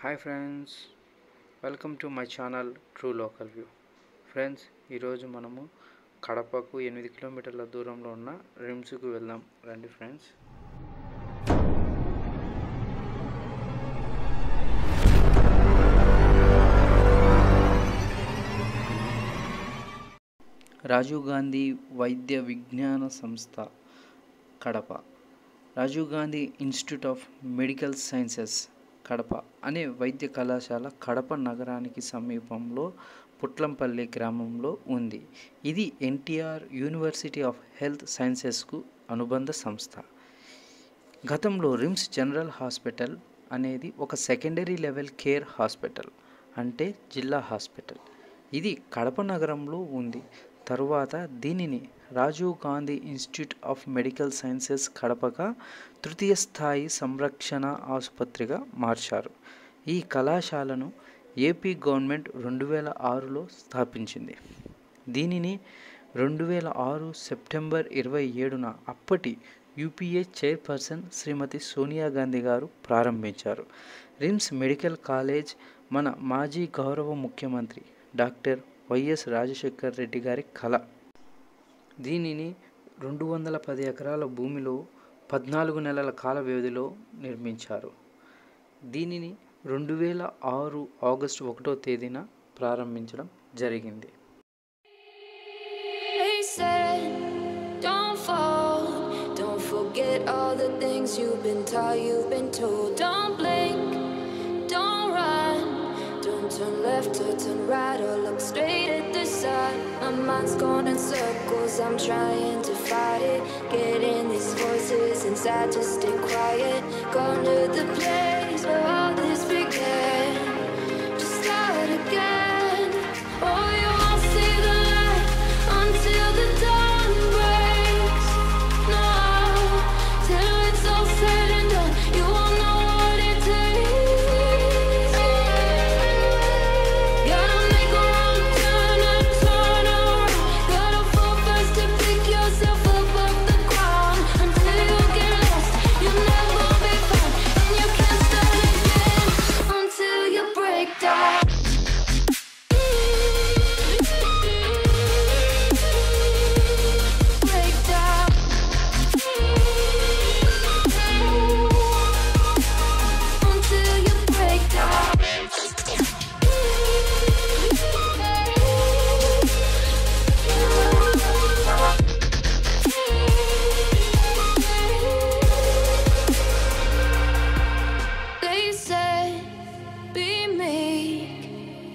Hi friends, welcome to my channel true local view. Friends, ఈరోజు మనము కడపకు 8 కిలోమీటర్ల దూరంలో ఉన్న రిమ్స్కు వెళ్దాం రండి ఫ్రెండ్స్. రాజీవ్ గాంధీ వైద్య విజ్ఞాన సంస్థ Kadapa, Rajiv Gandhi institute of medical sciences Kadapa అనే వైద్య కళాశాల కడప నగరానికి సమీపంలో పుట్లంపల్లి గ్రామంలో ఉంది. ఇది ఎన్టీఆర్ యూనివర్సిటీ ఆఫ్ హెల్త్ సైన్సెస్కు అనుబంధ సంస్థ. గతంలో రిమ్స్ జనరల్ హాస్పిటల్ అనేది ఒక సెకండరీ లెవెల్ కేర్ హాస్పిటల్, అంటే జిల్లా హాస్పిటల్. ఇది కడప నగరంలో ఉంది. తరువాత దీనిని Rajiv Gandhi institute of medical sciences కడపగా తృతీయ స్థాయి సంరక్షణ ఆసుపత్రిగా మార్చారు. ఈ కళాశాలను ఏపీ గవర్నమెంట్ 2006లో స్థాపించింది. దీనిని 2006 సెప్టెంబర్ 27న అప్పటి యూపీఏ చైర్పర్సన్ శ్రీమతి సోనియా గాంధీ గారు ప్రారంభించారు. రిమ్స్ మెడికల్ కాలేజ్ మన మాజీ గౌరవ ముఖ్యమంత్రి డాక్టర్ వైఎస్ రాజశేఖర్ రెడ్డి గారి కళ. దీనిని 210 ఎకరాల భూమిలో 14 నెలల కాల వ్యవధిలో నిర్మించారు. దీనిని 2006 ఆగస్టు 1వ తేదీన ప్రారంభించడం జరిగింది. Turn left or turn right or look straight at the sun. My mind's going in circles, I'm trying to fight it. Getting these voices inside to stay quiet. Gone to the place where all this began. Just start again. Oh, you won't see the light until the dawn breaks. No, till it's all said and done, you won't know what it takes.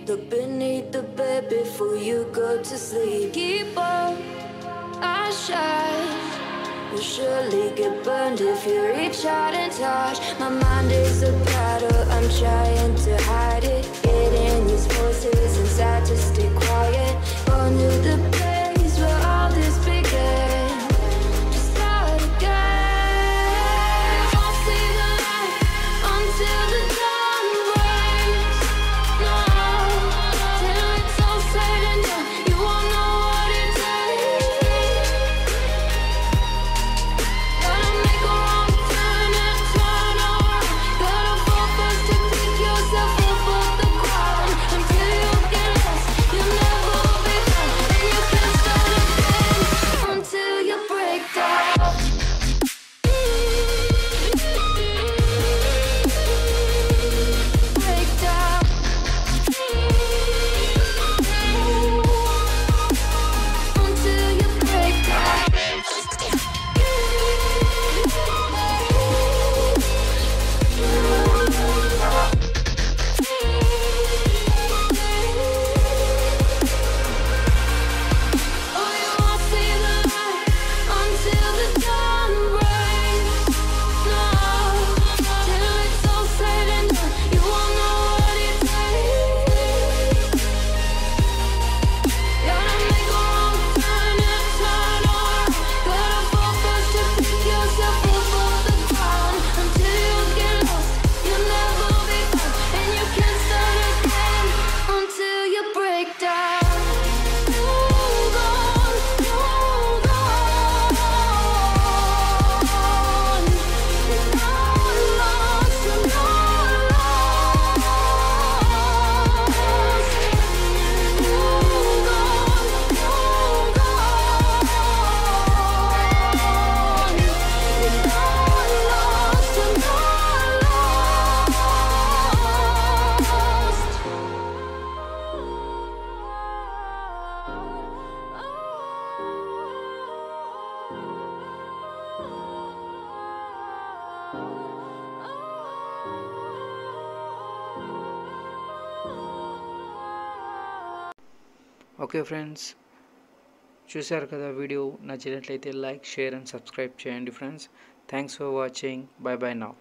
Look beneath the bed before you go to sleep. Keep on, I shine. You'll surely get burned if you reach out and touch. My mind is a battle, I'm trying to hide it. Getting these voices inside to stay quiet. On to the place where all this began. Just start again. You won't see the light until the dawn breaks. No, till it's all said and done, you won't know what it takes. Gotta make a wrong turn and turn around. Gotta fall first to pick okay friends, చూశారు కదా, video నచ్చినట్లయితే like, share and subscribe చేయండి friends. Thanks for watching. By by now.